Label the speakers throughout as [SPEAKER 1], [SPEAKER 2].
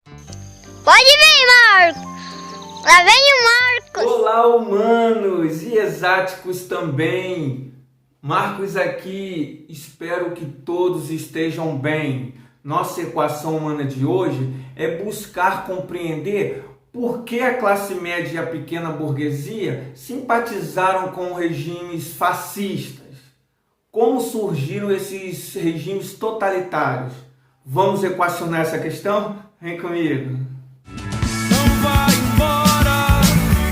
[SPEAKER 1] Pode vir, Marcos. Lá vem o Marcos.
[SPEAKER 2] Olá, humanos e exáticos também. Marcos aqui, espero que todos estejam bem. Nossa equação humana de hoje é buscar compreender por que a classe média e a pequena burguesia simpatizaram com regimes fascistas. Como surgiram esses regimes totalitários? Vamos equacionar essa questão? Vem comigo.
[SPEAKER 3] Não vai embora,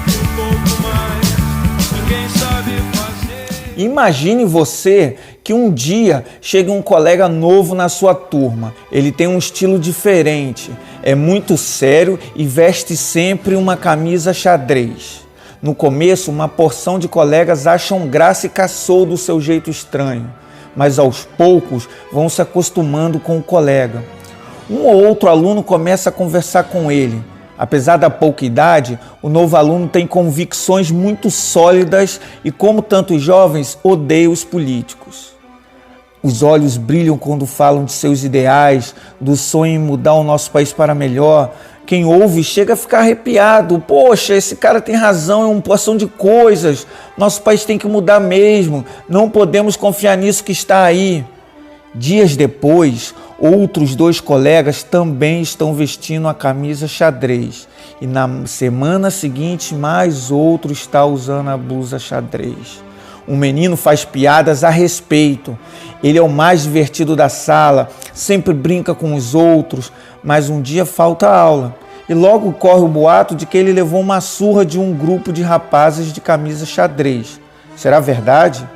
[SPEAKER 3] fica um pouco mais, ninguém sabe fazer.
[SPEAKER 4] Imagine você que um dia chega um colega novo na sua turma. Ele tem um estilo diferente, é muito sério e veste sempre uma camisa xadrez. No começo, uma porção de colegas acham graça e caçou do seu jeito estranho, mas aos poucos vão se acostumando com o colega. Um ou outro aluno começa a conversar com ele. Apesar da pouca idade, o novo aluno tem convicções muito sólidas e, como tantos jovens, odeia os políticos. Os olhos brilham quando falam de seus ideais, do sonho em mudar o nosso país para melhor. Quem ouve chega a ficar arrepiado. Poxa, esse cara tem razão em uma porção de coisas. Nosso país tem que mudar mesmo. Não podemos confiar nisso que está aí. Dias depois, outros dois colegas também estão vestindo a camisa xadrez. E na semana seguinte, mais outro está usando a blusa xadrez. Um menino faz piadas a respeito. Ele é o mais divertido da sala, sempre brinca com os outros, mas um dia falta aula. E logo corre o boato de que ele levou uma surra de um grupo de rapazes de camisa xadrez. Será verdade?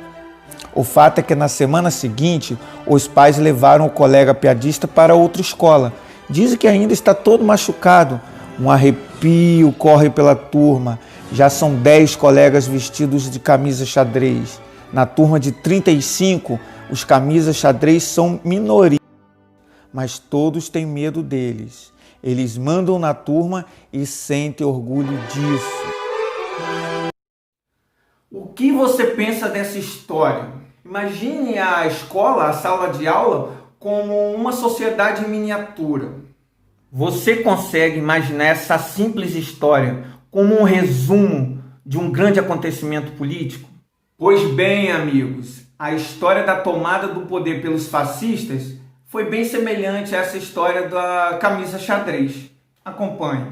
[SPEAKER 4] O fato é que na semana seguinte, os pais levaram o colega piadista para outra escola. Dizem que ainda está todo machucado. Um arrepio corre pela turma. Já são 10 colegas vestidos de camisa xadrez. Na turma de 35, os camisas xadrez são minoria, mas todos têm medo deles. Eles mandam na turma e sentem orgulho disso.
[SPEAKER 2] O que você pensa dessa história? Imagine a escola, a sala de aula, como uma sociedade em miniatura. Você consegue imaginar essa simples história como um resumo de um grande acontecimento político? Pois bem, amigos, a história da tomada do poder pelos fascistas foi bem semelhante a essa história da camisa xadrez. Acompanhe.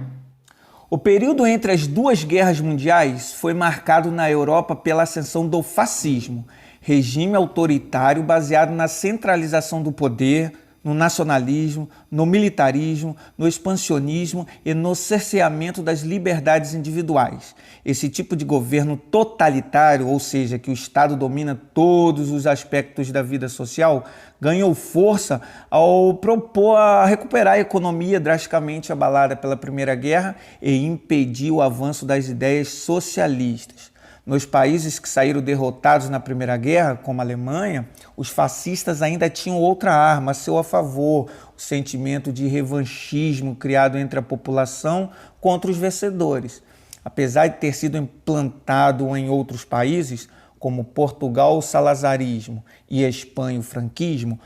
[SPEAKER 4] O período entre as duas guerras mundiais foi marcado na Europa pela ascensão do fascismo, regime autoritário baseado na centralização do poder, no nacionalismo, no militarismo, no expansionismo e no cerceamento das liberdades individuais. Esse tipo de governo totalitário, ou seja, que o Estado domina todos os aspectos da vida social, ganhou força ao propor a recuperar a economia drasticamente abalada pela Primeira Guerra e impedir o avanço das ideias socialistas. Nos países que saíram derrotados na Primeira Guerra, como a Alemanha, os fascistas ainda tinham outra arma a seu favor, o sentimento de revanchismo criado entre a população contra os vencedores. Apesar de ter sido implantado em outros países, como Portugal o salazarismo e a Espanha o franquismo,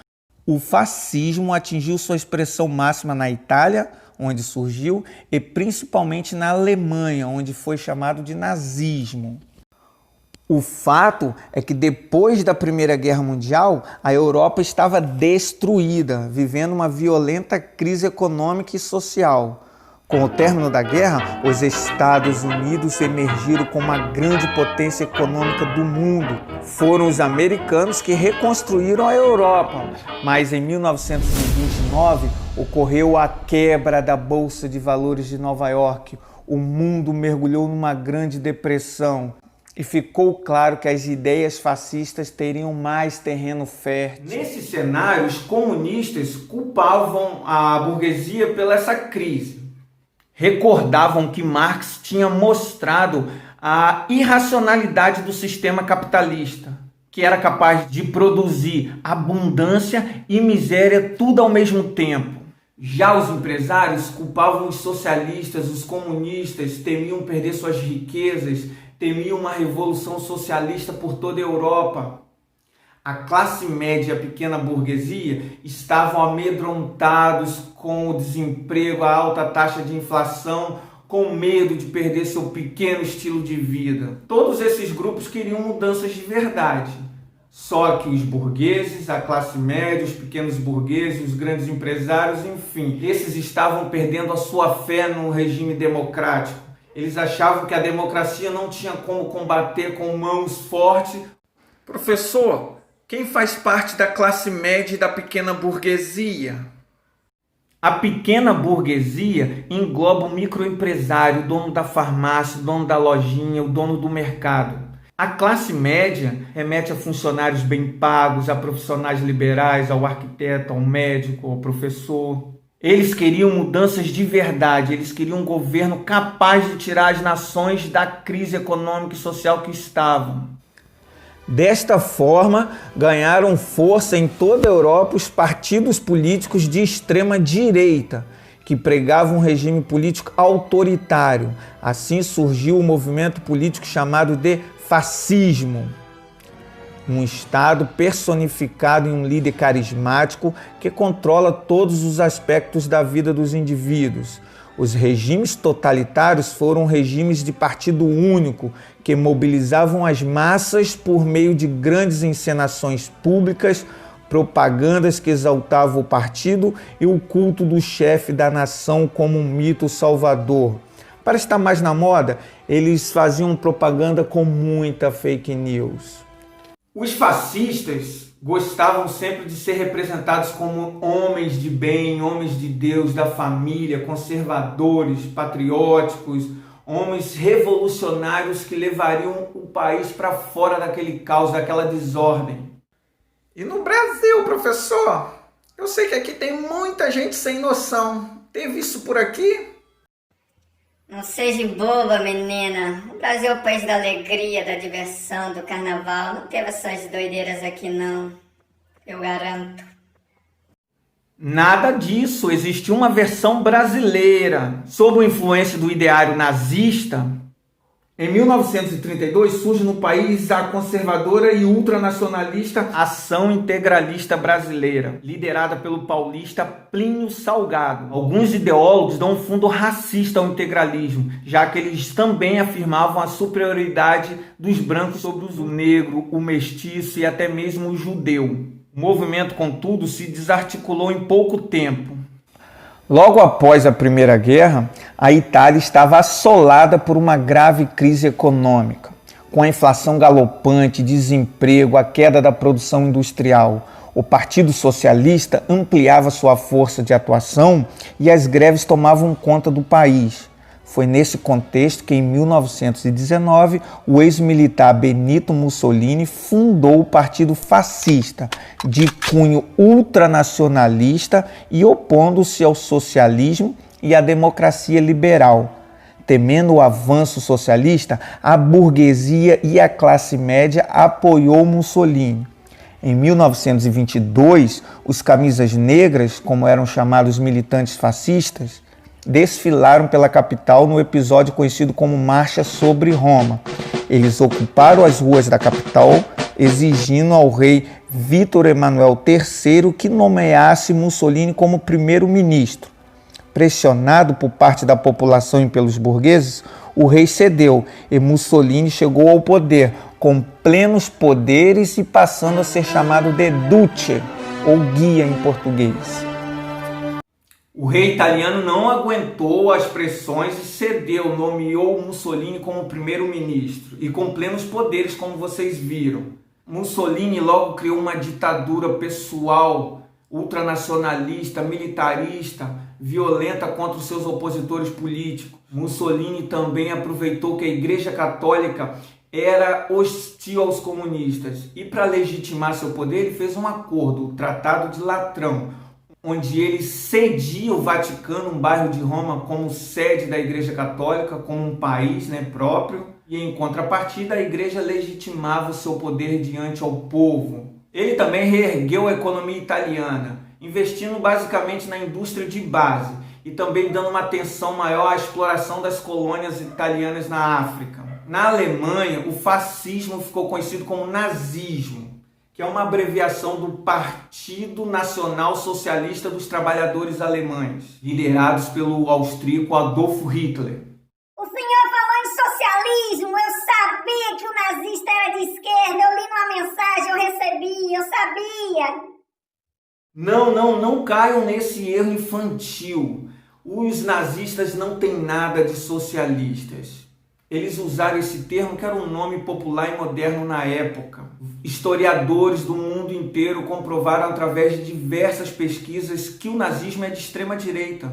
[SPEAKER 4] o fascismo atingiu sua expressão máxima na Itália, onde surgiu, e principalmente na Alemanha, onde foi chamado de nazismo. O fato é que depois da Primeira Guerra Mundial, a Europa estava destruída, vivendo uma violenta crise econômica e social. Com o término da guerra, os Estados Unidos emergiram como uma grande potência econômica do mundo. Foram os americanos que reconstruíram a Europa, mas em 1929 ocorreu a quebra da Bolsa de Valores de Nova York. O mundo mergulhou numa grande depressão. E ficou claro que as ideias fascistas teriam mais terreno fértil.
[SPEAKER 2] Nesse cenário, os comunistas culpavam a burguesia pela essa crise. Recordavam que Marx tinha mostrado a irracionalidade do sistema capitalista, que era capaz de produzir abundância e miséria tudo ao mesmo tempo. Já os empresários culpavam os socialistas, os comunistas, temiam perder suas riquezas, temiam uma revolução socialista por toda a Europa. A classe média e a pequena burguesia estavam amedrontados com o desemprego, a alta taxa de inflação, com medo de perder seu pequeno estilo de vida. Todos esses grupos queriam mudanças de verdade. Só que os burgueses, a classe média, os pequenos burgueses, os grandes empresários, enfim, esses estavam perdendo a sua fé no regime democrático. Eles achavam que a democracia não tinha como combater com mãos fortes. Professor, quem faz parte da classe média e da pequena burguesia? A pequena burguesia engloba o microempresário, o dono da farmácia, o dono da lojinha, o dono do mercado. A classe média remete a funcionários bem pagos, a profissionais liberais, ao arquiteto, ao médico, ao professor. Eles queriam mudanças de verdade, eles queriam um governo capaz de tirar as nações da crise econômica e social que estavam.
[SPEAKER 4] Desta forma, ganharam força em toda a Europa os partidos políticos de extrema direita, que pregavam um regime político autoritário. Assim surgiu o movimento político chamado de fascismo. Um Estado personificado em um líder carismático que controla todos os aspectos da vida dos indivíduos. Os regimes totalitários foram regimes de partido único, que mobilizavam as massas por meio de grandes encenações públicas, propagandas que exaltavam o partido e o culto do chefe da nação como um mito salvador. Para estar mais na moda, eles faziam propaganda com muita fake news.
[SPEAKER 2] Os fascistas gostavam sempre de ser representados como homens de bem, homens de Deus, da família, conservadores, patrióticos, homens revolucionários que levariam o país para fora daquele caos, daquela desordem. E no Brasil, professor? Eu sei que aqui tem muita gente sem noção. Teve isso por aqui?
[SPEAKER 5] Não seja boba, menina. O Brasil é o país da alegria, da diversão, do carnaval. Não teve essas doideiras aqui, não. Eu garanto.
[SPEAKER 2] Nada disso. Existiu uma versão brasileira. Sob a influência do ideário nazista, em 1932 surge no país a conservadora e ultranacionalista Ação Integralista Brasileira, liderada pelo paulista Plínio Salgado. Alguns ideólogos dão um fundo racista ao integralismo, já que eles também afirmavam a superioridade dos brancos sobre o negro, o mestiço e até mesmo o judeu. O movimento, contudo, se desarticulou em pouco tempo.
[SPEAKER 4] Logo após a Primeira Guerra, a Itália estava assolada por uma grave crise econômica, com a inflação galopante, desemprego, a queda da produção industrial. O Partido Socialista ampliava sua força de atuação e as greves tomavam conta do país. Foi nesse contexto que, em 1919, o ex-militar Benito Mussolini fundou o Partido Fascista, de cunho ultranacionalista e opondo-se ao socialismo e à democracia liberal. Temendo o avanço socialista, a burguesia e a classe média apoiou Mussolini. Em 1922, os camisas negras, como eram chamados os militantes fascistas, desfilaram pela capital no episódio conhecido como Marcha sobre Roma. Eles ocuparam as ruas da capital, exigindo ao rei Vítor Emanuel III que nomeasse Mussolini como primeiro-ministro. Pressionado por parte da população e pelos burgueses, o rei cedeu e Mussolini chegou ao poder com plenos poderes e passando a ser chamado de Duce, ou guia em português.
[SPEAKER 2] O rei italiano não aguentou as pressões e cedeu, nomeou Mussolini como primeiro-ministro e com plenos poderes, como vocês viram. Mussolini logo criou uma ditadura pessoal, ultranacionalista, militarista, violenta contra os seus opositores políticos. Mussolini também aproveitou que a Igreja Católica era hostil aos comunistas e, para legitimar seu poder, ele fez um acordo, o Tratado de Latrão, onde ele cedia o Vaticano, um bairro de Roma, como sede da Igreja Católica, como um país próprio, e em contrapartida a Igreja legitimava o seu poder diante ao povo. Ele também reergueu a economia italiana, investindo basicamente na indústria de base e também dando uma atenção maior à exploração das colônias italianas na África. Na Alemanha, o fascismo ficou conhecido como nazismo, que é uma abreviação do Partido Nacional Socialista dos Trabalhadores Alemães, liderados pelo austríaco Adolf Hitler.
[SPEAKER 5] O senhor falou em socialismo, eu sabia que o nazista era de esquerda, eu li numa mensagem, eu recebi, eu sabia.
[SPEAKER 2] Não caiam nesse erro infantil. Os nazistas não têm nada de socialistas. Eles usaram esse termo que era um nome popular e moderno na época. Historiadores do mundo inteiro comprovaram através de diversas pesquisas que o nazismo é de extrema direita.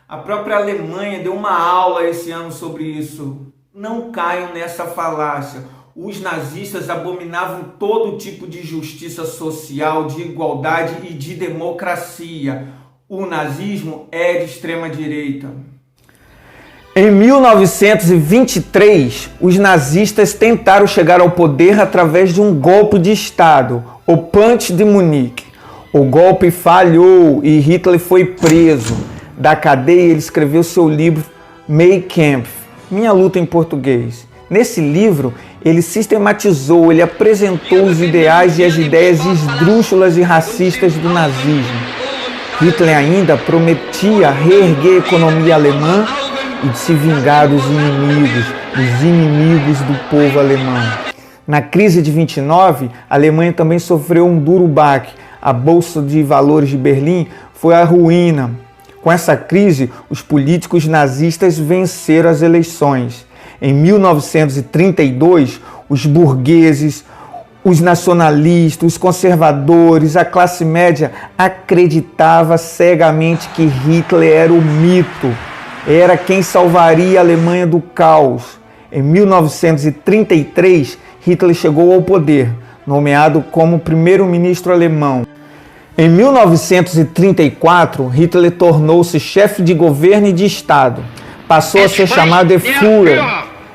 [SPEAKER 2] A própria Alemanha deu uma aula esse ano sobre isso. Não caiam nessa falácia. Os nazistas abominavam todo tipo de justiça social, de igualdade e de democracia. O nazismo é de extrema direita.
[SPEAKER 4] Em 1923, os nazistas tentaram chegar ao poder através de um golpe de Estado, o Putsch de Munique. O golpe falhou e Hitler foi preso. Da cadeia, ele escreveu seu livro Mein Kampf, Minha Luta em português. Nesse livro, ele sistematizou, ele apresentou os ideais e as ideias esdrúxulas e racistas do nazismo. Hitler ainda prometia reerguer a economia alemã e de se vingar dos inimigos do povo alemão. Na crise de 29, a Alemanha também sofreu um duro baque. A Bolsa de Valores de Berlim foi à ruína. Com essa crise, os políticos nazistas venceram as eleições. Em 1932, os burgueses, os nacionalistas, os conservadores, a classe média acreditava cegamente que Hitler era o mito. Era quem salvaria a Alemanha do caos. Em 1933, Hitler chegou ao poder, nomeado como primeiro-ministro alemão. Em 1934, Hitler tornou-se chefe de governo e de Estado. Passou a ser chamado de Führer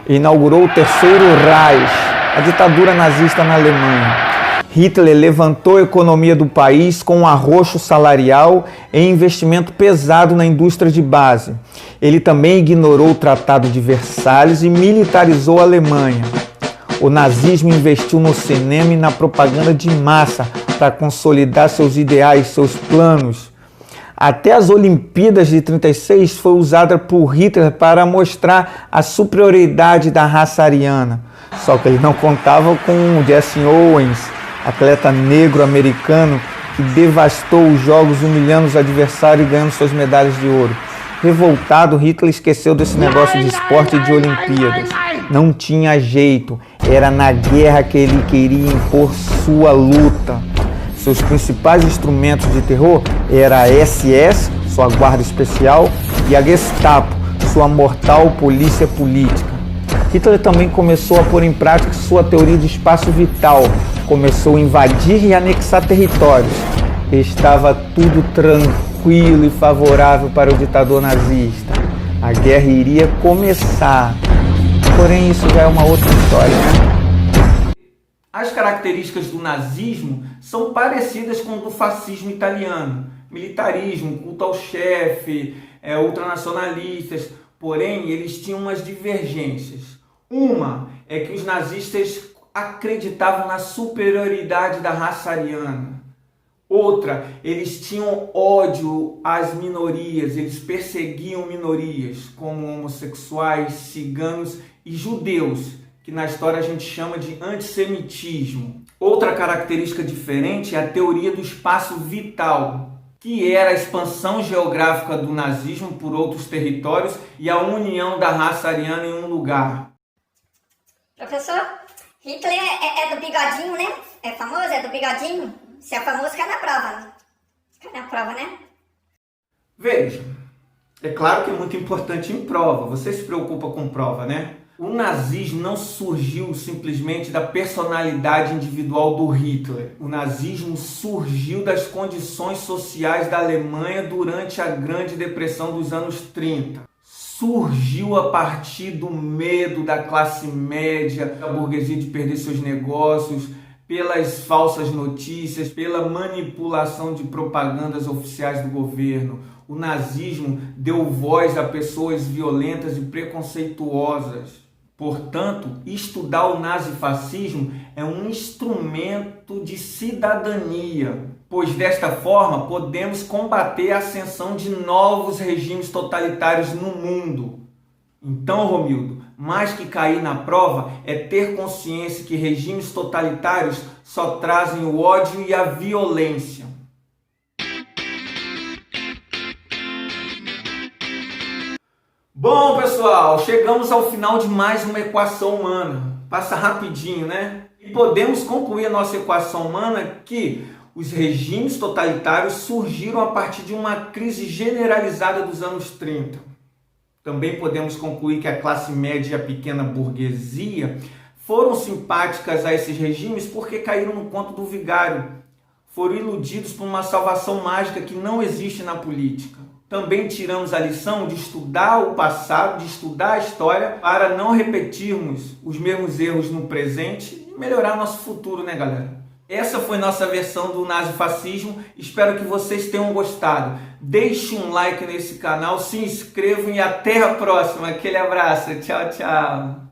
[SPEAKER 4] e inaugurou o Terceiro Reich, a ditadura nazista na Alemanha. Hitler levantou a economia do país com um arroxo salarial e investimento pesado na indústria de base. Ele também ignorou o Tratado de Versalhes e militarizou a Alemanha. O nazismo investiu no cinema e na propaganda de massa para consolidar seus ideais, seus planos. Até as Olimpíadas de 36 foi usada por Hitler para mostrar a superioridade da raça ariana. Só que ele não contava com Jesse Owens, atleta negro americano que devastou os jogos humilhando os adversários e ganhando suas medalhas de ouro. Revoltado, Hitler esqueceu desse negócio de esporte e de Olimpíadas. Não tinha jeito, era na guerra que ele queria impor sua luta. Seus principais instrumentos de terror eram a SS, sua guarda especial, e a Gestapo, sua mortal polícia política. Hitler também começou a pôr em prática sua teoria de espaço vital, começou a invadir e anexar territórios. Estava tudo tranquilo e favorável para o ditador nazista. A guerra iria começar. Porém, isso já é uma outra história, né?
[SPEAKER 2] As características do nazismo são parecidas com o do fascismo italiano. Militarismo, culto ao chefe, ultranacionalistas. Porém, eles tinham umas divergências. Uma é que os nazistas acreditavam na superioridade da raça ariana. Outra, eles tinham ódio às minorias, eles perseguiam minorias, como homossexuais, ciganos e judeus, que na história a gente chama de antissemitismo. Outra característica diferente é a teoria do espaço vital, que era a expansão geográfica do nazismo por outros territórios e a união da raça ariana em um lugar.
[SPEAKER 5] Professor, Hitler é do bigodinho, né? É famoso, é do bigodinho? Se é famoso, cai na prova. Cai na prova, né?
[SPEAKER 2] Veja, é claro que é muito importante em prova. Você se preocupa com prova, né? O nazismo não surgiu simplesmente da personalidade individual do Hitler. O nazismo surgiu das condições sociais da Alemanha durante a Grande Depressão dos anos 30. Surgiu a partir do medo da classe média, da burguesia de perder seus negócios, pelas falsas notícias, pela manipulação de propagandas oficiais do governo. O nazismo deu voz a pessoas violentas e preconceituosas. Portanto, estudar o nazifascismo é um instrumento de cidadania, pois desta forma podemos combater a ascensão de novos regimes totalitários no mundo. Então, Romildo, mais que cair na prova é ter consciência que regimes totalitários só trazem o ódio e a violência. Bom, pessoal, chegamos ao final de mais uma equação humana. Passa rapidinho, né? E podemos concluir a nossa equação humana que os regimes totalitários surgiram a partir de uma crise generalizada dos anos 30. Também podemos concluir que a classe média e a pequena burguesia foram simpáticas a esses regimes porque caíram no conto do vigário. Foram iludidos por uma salvação mágica que não existe na política. Também tiramos a lição de estudar o passado, de estudar a história, para não repetirmos os mesmos erros no presente e melhorar nosso futuro, né, galera? Essa foi nossa versão do nazifascismo. Espero que vocês tenham gostado. Deixe um like nesse canal, se inscrevam e até a próxima. Aquele abraço. Tchau, tchau.